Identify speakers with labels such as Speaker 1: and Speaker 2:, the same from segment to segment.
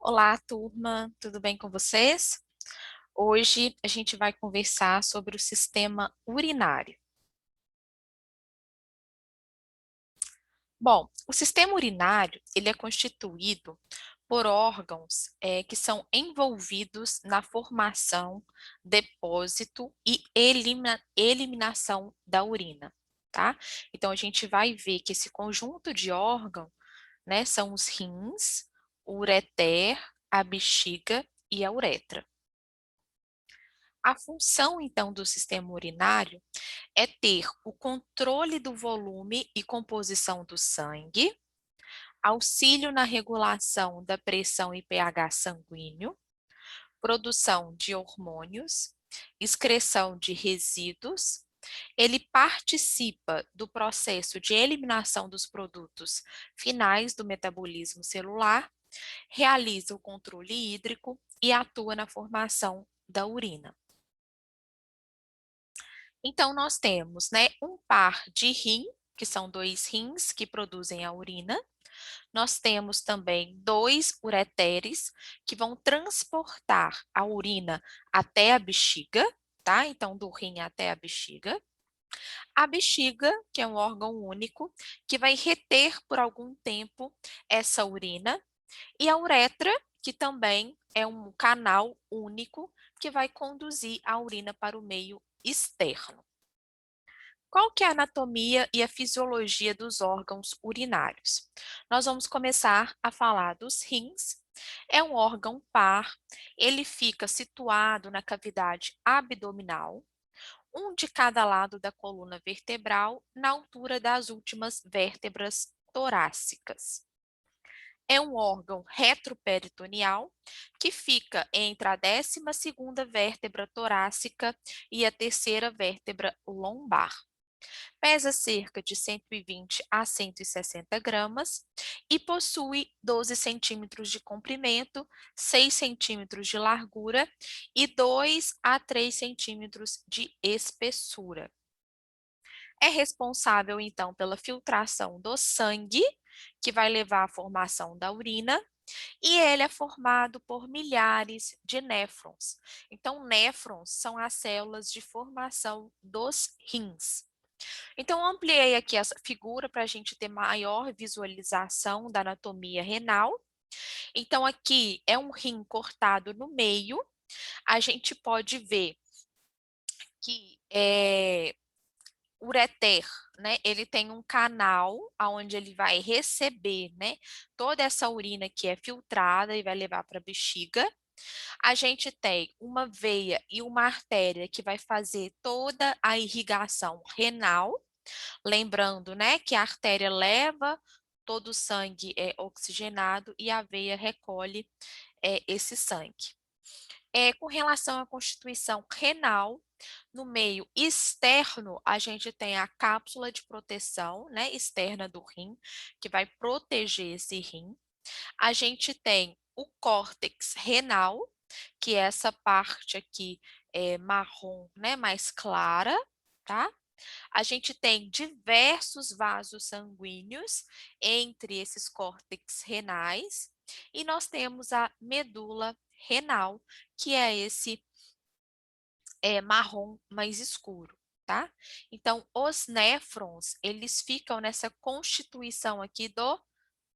Speaker 1: Olá, turma, tudo bem com vocês? Hoje a gente vai conversar sobre o sistema urinário. Bom, o sistema urinário ele é constituído por órgãos que são envolvidos na formação, depósito e eliminação da urina, tá? Então a gente vai ver que esse conjunto de órgãos, né, são os rins, o ureter, a bexiga e a uretra. A função, então, do sistema urinário é ter o controle do volume e composição do sangue, auxílio na regulação da pressão e pH sanguíneo, produção de hormônios, excreção de resíduos. Ele participa do processo de eliminação dos produtos finais do metabolismo celular, realiza o controle hídrico e atua na formação da urina. Então, nós temos, né, um par de rim, que são dois rins que produzem a urina. Nós temos também dois ureteres, que vão transportar a urina até a bexiga, tá? Então, do rim até a bexiga. A bexiga, que é um órgão único, que vai reter por algum tempo essa urina. E a uretra, que também é um canal único, que vai conduzir a urina para o meio externo. Qual que é a anatomia e a fisiologia dos órgãos urinários? Nós vamos começar a falar dos rins. É um órgão par, ele fica situado na cavidade abdominal, um de cada lado da coluna vertebral, na altura das últimas vértebras torácicas. É um órgão retroperitoneal que fica entre a 12ª vértebra torácica e a terceira vértebra lombar. Pesa cerca de 120 a 160 gramas e possui 12 centímetros de comprimento, 6 centímetros de largura e 2 a 3 centímetros de espessura. É responsável, então, pela filtração do sangue, que vai levar à formação da urina, e ele é formado por milhares de néfrons. Então, néfrons são as células de formação dos rins. Então, eu ampliei aqui essa figura para a gente ter maior visualização da anatomia renal. Então, aqui é um rim cortado no meio. A gente pode ver que o ureter, né, ele tem um canal onde ele vai receber, né, toda essa urina que é filtrada e vai levar para a bexiga. A gente tem uma veia e uma artéria que vai fazer toda a irrigação renal. Lembrando, né, que a artéria leva todo o sangue oxigenado e a veia recolhe esse sangue. Com relação à constituição renal, no meio externo, a gente tem a cápsula de proteção, né, externa do rim, que vai proteger esse rim. A gente tem o córtex renal, que é essa parte aqui marrom, né, mais clara, tá? A gente tem diversos vasos sanguíneos entre esses córtex renais e nós temos a medula renal, que é esse marrom mais escuro, tá? Então, os néfrons, eles ficam nessa constituição aqui do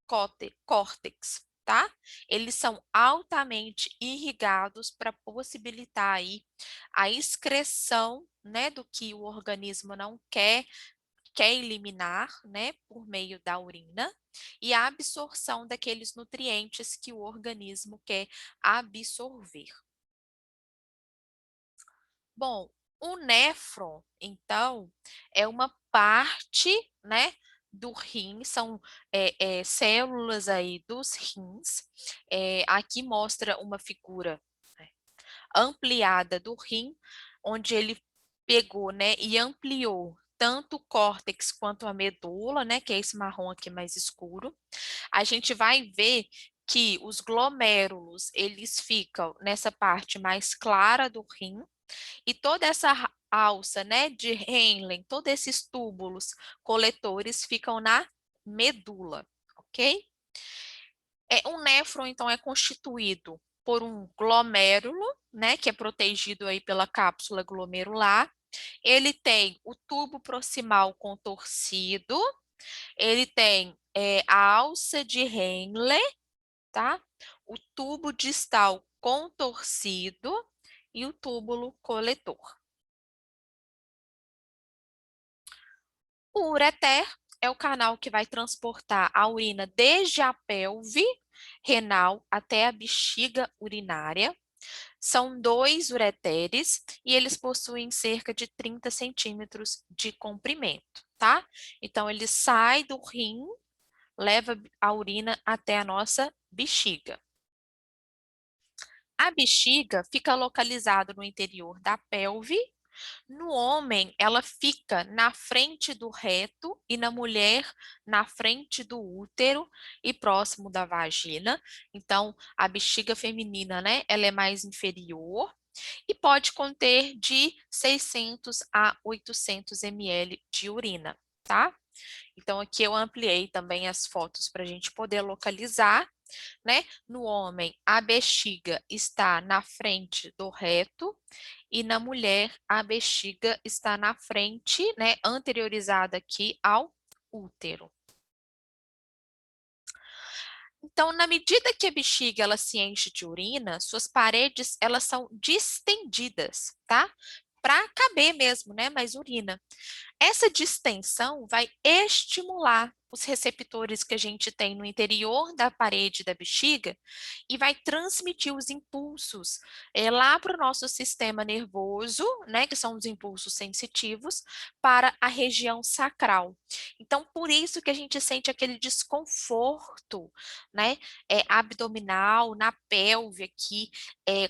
Speaker 1: córtex, tá? Eles são altamente irrigados para possibilitar aí a excreção, né, do que o organismo não quer eliminar, né, por meio da urina, e a absorção daqueles nutrientes que o organismo quer absorver. Bom, o néfron, então, é uma parte, né, do rim, são células aí dos rins. Aqui mostra uma figura, né, ampliada do rim, onde ele pegou, né, e ampliou tanto o córtex quanto a medula, né, que é esse marrom aqui mais escuro. A gente vai ver que os glomérulos, eles ficam nessa parte mais clara do rim, e toda essa alça, né, de Henle, todos esses túbulos coletores ficam na medula, ok? Um néfron, então, é constituído por um glomérulo, né, que é protegido aí pela cápsula glomerular. Ele tem o tubo proximal contorcido, ele tem a alça de Henle, tá? O tubo distal contorcido e o túbulo coletor. O ureter é o canal que vai transportar a urina desde a pelve renal até a bexiga urinária. São 2 ureteres e eles possuem cerca de 30 centímetros de comprimento, tá? Então, ele sai do rim, leva a urina até a nossa bexiga. A bexiga fica localizada no interior da pelve. No homem, ela fica na frente do reto e na mulher na frente do útero e próximo da vagina. Então, a bexiga feminina, né, ela é mais inferior e pode conter de 600 a 800 ml de urina, tá? Então, aqui eu ampliei também as fotos para a gente poder localizar, né? No homem, a bexiga está na frente do reto e na mulher, a bexiga está na frente, né? Anteriorizada aqui ao útero. Então, na medida que a bexiga ela se enche de urina, suas paredes elas são distendidas, tá? Para caber mesmo, né? Mais urina. Essa distensão vai estimular os receptores que a gente tem no interior da parede da bexiga e vai transmitir os impulsos lá para o nosso sistema nervoso, né, que são os impulsos sensitivos, para a região sacral. Então, por isso que a gente sente aquele desconforto, né, abdominal, na pelve aqui,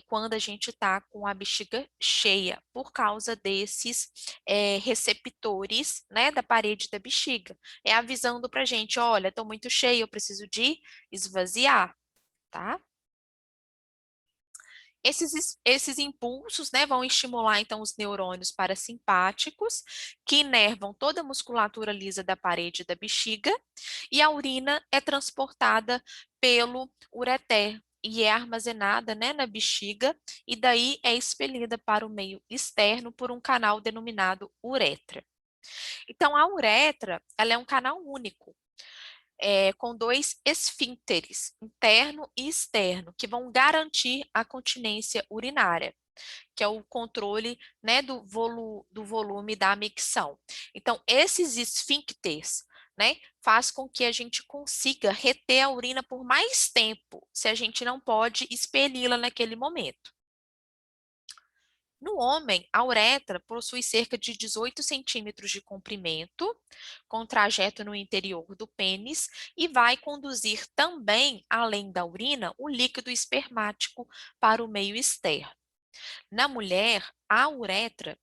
Speaker 1: quando a gente está com a bexiga cheia, por causa desses receptores, né, da parede da bexiga. Avisando pra gente, olha, estou muito cheia, eu preciso de esvaziar, tá? Esses impulsos, né, vão estimular, então, os neurônios parasimpáticos, que inervam toda a musculatura lisa da parede da bexiga, e a urina é transportada pelo ureter, e é armazenada, né, na bexiga, e daí é expelida para o meio externo por um canal denominado uretra. Então, a uretra, ela é um canal único, com 2 esfínteres, interno e externo, que vão garantir a continência urinária, que é o controle, né, do volume da micção. Então, esses esfíncteres, né, faz com que a gente consiga reter a urina por mais tempo, se a gente não pode expeli-la naquele momento. No homem, a uretra possui cerca de 18 centímetros de comprimento, com trajeto no interior do pênis, e vai conduzir também, além da urina, o líquido espermático para o meio externo. Na mulher, a uretra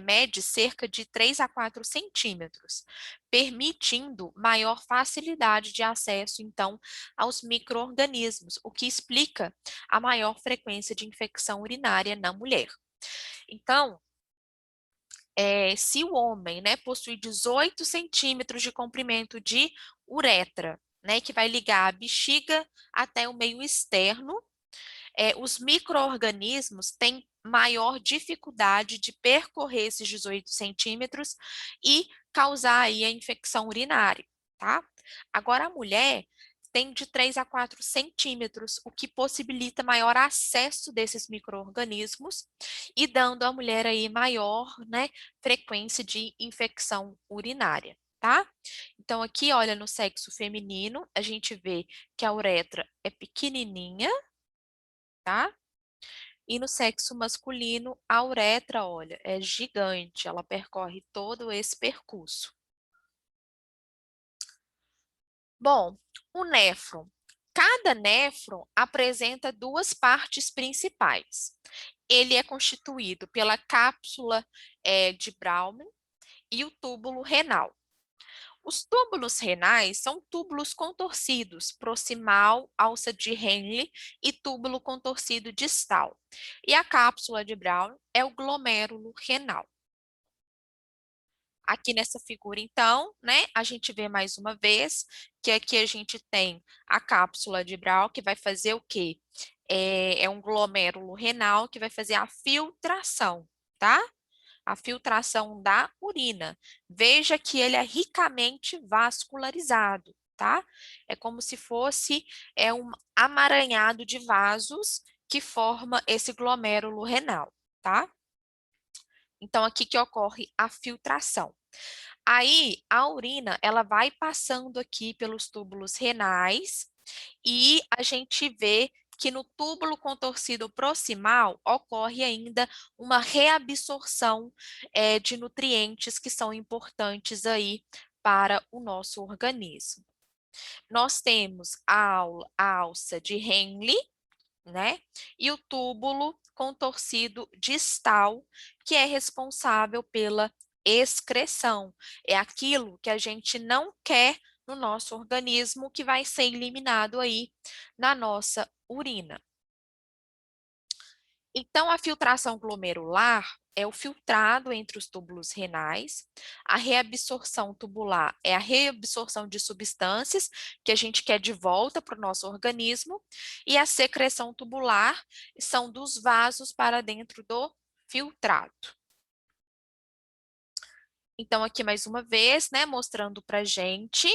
Speaker 1: mede cerca de 3 a 4 centímetros, permitindo maior facilidade de acesso, então, aos micro-organismos, o que explica a maior frequência de infecção urinária na mulher. Então, se o homem, né, possui 18 centímetros de comprimento de uretra, né, que vai ligar a bexiga até o meio externo, os micro-organismos têm maior dificuldade de percorrer esses 18 centímetros e causar aí a infecção urinária, tá? Agora, a mulher tem de 3 a 4 centímetros, o que possibilita maior acesso desses micro-organismos e dando à mulher aí maior, né, frequência de infecção urinária, tá? Então, aqui, olha, no sexo feminino, a gente vê que a uretra é pequenininha, tá? E no sexo masculino, a uretra, olha, é gigante, ela percorre todo esse percurso. Bom, o néfron. Cada néfron apresenta 2 partes principais. Ele é constituído pela cápsula de Browne e o túbulo renal. Os túbulos renais são túbulos contorcidos, proximal, alça de Henle e túbulo contorcido distal. E a cápsula de Brown é o glomérulo renal. Aqui nessa figura, então, né, a gente vê mais uma vez que aqui a gente tem a cápsula de Brown, que vai fazer o quê? É um glomérulo renal que vai fazer a filtração, tá? A filtração da urina. Veja que ele é ricamente vascularizado, tá? É como se fosse um amaranhado de vasos que forma esse glomérulo renal, tá? Então, aqui que ocorre a filtração. Aí, a urina, ela vai passando aqui pelos túbulos renais e a gente vê que no túbulo contorcido proximal ocorre ainda uma reabsorção de nutrientes que são importantes aí para o nosso organismo. Nós temos a alça de Henle, né? E o túbulo contorcido distal, que é responsável pela excreção. É aquilo que a gente não quer no nosso organismo que vai ser eliminado aí na nossa urina. Então, a filtração glomerular é o filtrado entre os túbulos renais, a reabsorção tubular é a reabsorção de substâncias que a gente quer de volta para o nosso organismo, e a secreção tubular são dos vasos para dentro do filtrado. Então, aqui mais uma vez, né, mostrando para gente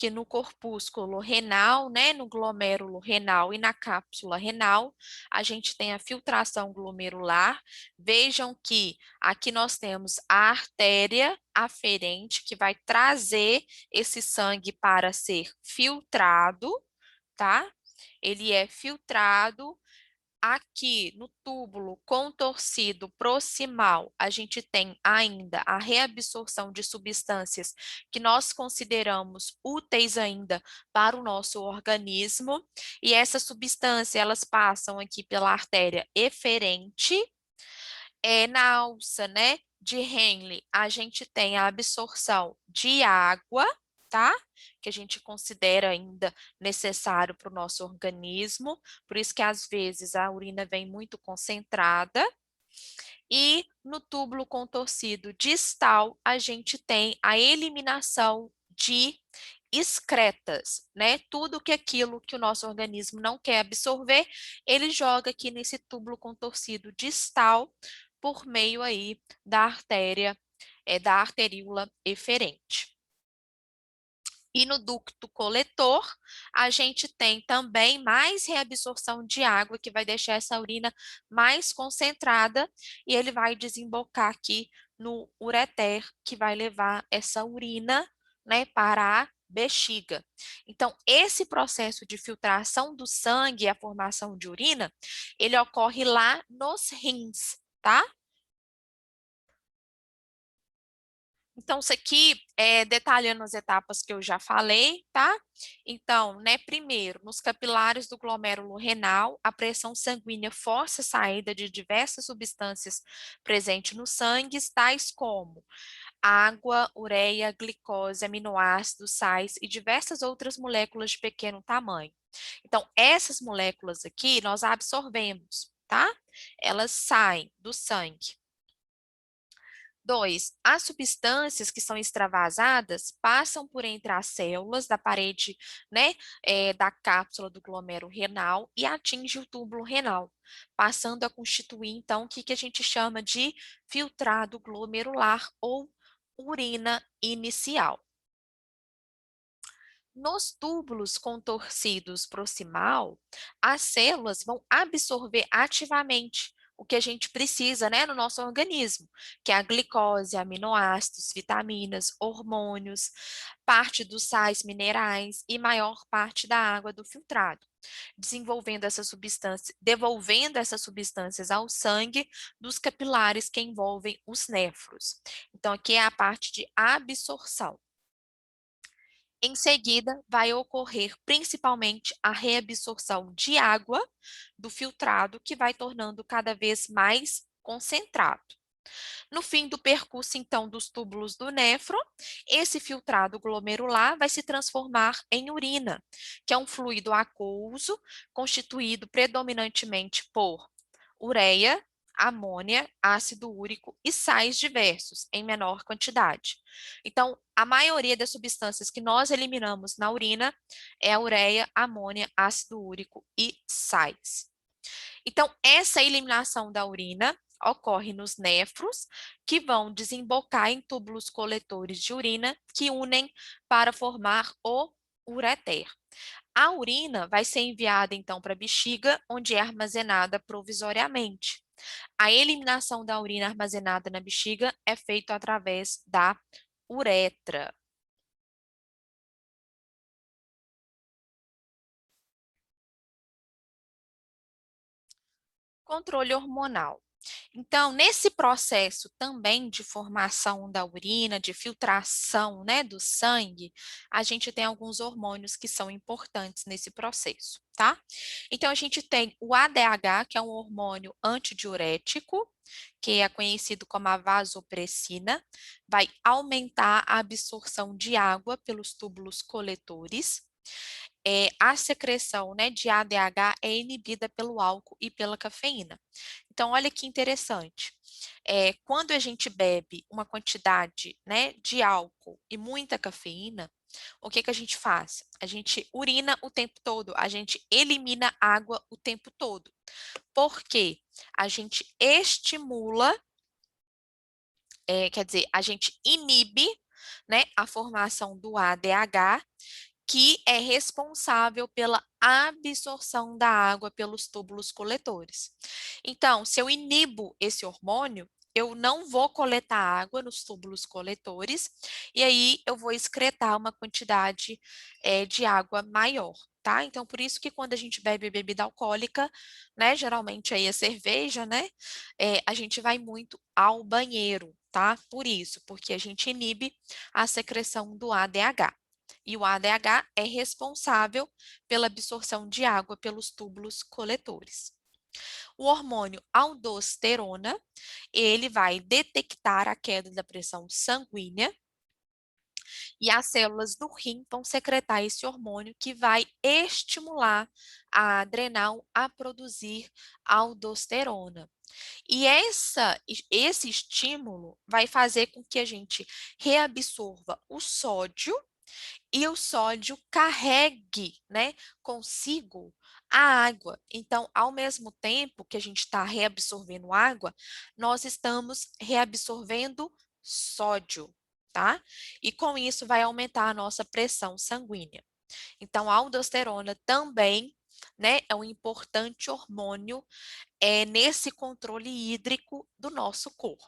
Speaker 1: que no corpúsculo renal, né, no glomérulo renal e na cápsula renal, a gente tem a filtração glomerular. Vejam que aqui nós temos a artéria aferente, que vai trazer esse sangue para ser filtrado, tá? Ele é filtrado. Aqui no túbulo contorcido proximal, a gente tem ainda a reabsorção de substâncias que nós consideramos úteis ainda para o nosso organismo, e essas substâncias elas passam aqui pela artéria eferente. Na alça, né, de Henle, a gente tem a absorção de água, tá? Que a gente considera ainda necessário para o nosso organismo, por isso que às vezes a urina vem muito concentrada. E no túbulo contorcido distal, a gente tem a eliminação de excretas, né? Tudo que aquilo que o nosso organismo não quer absorver, ele joga aqui nesse túbulo contorcido distal por meio aí da artéria, da arteríola eferente. E no ducto coletor, a gente tem também mais reabsorção de água, que vai deixar essa urina mais concentrada, e ele vai desembocar aqui no ureter, que vai levar essa urina, né, para a bexiga. Então, esse processo de filtração do sangue e a formação de urina, ele ocorre lá nos rins, tá? Então, isso aqui é detalhando as etapas que eu já falei, tá? Então, né, primeiro, nos capilares do glomérulo renal, a pressão sanguínea força a saída de diversas substâncias presentes no sangue, tais como água, ureia, glicose, aminoácidos, sais e diversas outras moléculas de pequeno tamanho. Então, essas moléculas aqui nós absorvemos, tá? Elas saem do sangue. 2. As substâncias que são extravasadas passam por entre as células da parede, né, da cápsula do glomérulo renal e atinge o túbulo renal, passando a constituir, então, o que a gente chama de filtrado glomerular ou urina inicial. Nos túbulos contorcidos proximal, as células vão absorver ativamente o que a gente precisa, né, no nosso organismo, que é a glicose, aminoácidos, vitaminas, hormônios, parte dos sais minerais e maior parte da água do filtrado, desenvolvendo essa substância, devolvendo essas substâncias ao sangue dos capilares que envolvem os néfros. Então, aqui é a parte de absorção. Em seguida, vai ocorrer principalmente a reabsorção de água do filtrado, que vai tornando cada vez mais concentrado. No fim do percurso, então, dos túbulos do néfron, esse filtrado glomerular vai se transformar em urina, que é um fluido aquoso constituído predominantemente por ureia, amônia, ácido úrico e sais diversos, em menor quantidade. Então, a maioria das substâncias que nós eliminamos na urina é a ureia, amônia, ácido úrico e sais. Então, essa eliminação da urina ocorre nos néfros, que vão desembocar em túbulos coletores de urina que unem para formar o ureter. A urina vai ser enviada então para a bexiga, onde é armazenada provisoriamente. A eliminação da urina armazenada na bexiga é feita através da uretra. Controle hormonal. Então, nesse processo também de formação da urina, de filtração, né, do sangue, a gente tem alguns hormônios que são importantes nesse processo, tá? Então, a gente tem o ADH, que é um hormônio antidiurético, que é conhecido como a vasopressina, vai aumentar a absorção de água pelos túbulos coletores. A secreção, né, de ADH é inibida pelo álcool e pela cafeína. Então, olha que interessante. Quando a gente bebe uma quantidade, né, de álcool e muita cafeína, o que que a gente faz? A gente urina o tempo todo, a gente elimina água o tempo todo. Por quê? A gente estimula, quer dizer, a gente inibe, né, a formação do ADH, que é responsável pela absorção da água pelos túbulos coletores. Então, se eu inibo esse hormônio, eu não vou coletar água nos túbulos coletores e aí eu vou excretar uma quantidade de água maior, tá? Então, por isso que quando a gente bebe bebida alcoólica, né, geralmente aí a cerveja, né, a gente vai muito ao banheiro, tá? Por isso, porque a gente inibe a secreção do ADH. E o ADH é responsável pela absorção de água pelos túbulos coletores. O hormônio aldosterona, ele vai detectar a queda da pressão sanguínea e as células do rim vão secretar esse hormônio que vai estimular a adrenal a produzir aldosterona. E esse estímulo vai fazer com que a gente reabsorva o sódio e o sódio carregue, né, consigo a água. Então, ao mesmo tempo que a gente está reabsorvendo água, nós estamos reabsorvendo sódio, tá? E com isso vai aumentar a nossa pressão sanguínea. Então, a aldosterona também, né, é um importante hormônio nesse controle hídrico do nosso corpo.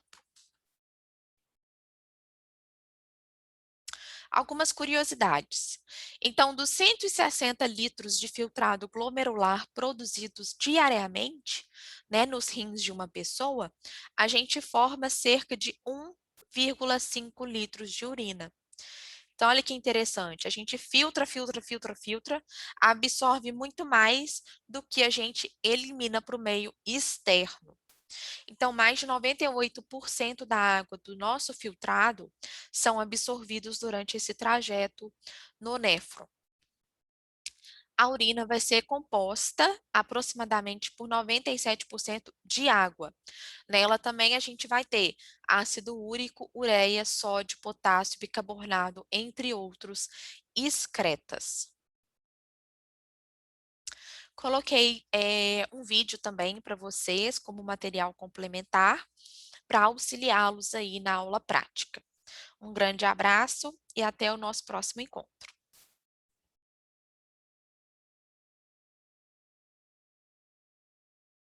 Speaker 1: Algumas curiosidades. Então, dos 160 litros de filtrado glomerular produzidos diariamente, né, nos rins de uma pessoa, a gente forma cerca de 1,5 litros de urina. Então, olha que interessante. A gente filtra, filtra, filtra, filtra, absorve muito mais do que a gente elimina para o meio externo. Então, mais de 98% da água do nosso filtrado são absorvidos durante esse trajeto no néfron. A urina vai ser composta aproximadamente por 97% de água. Nela também a gente vai ter ácido úrico, ureia, sódio, potássio, bicarbonato, entre outros excretas. Coloquei um vídeo também para vocês como material complementar para auxiliá-los aí na aula prática. Um grande abraço e até o nosso próximo encontro.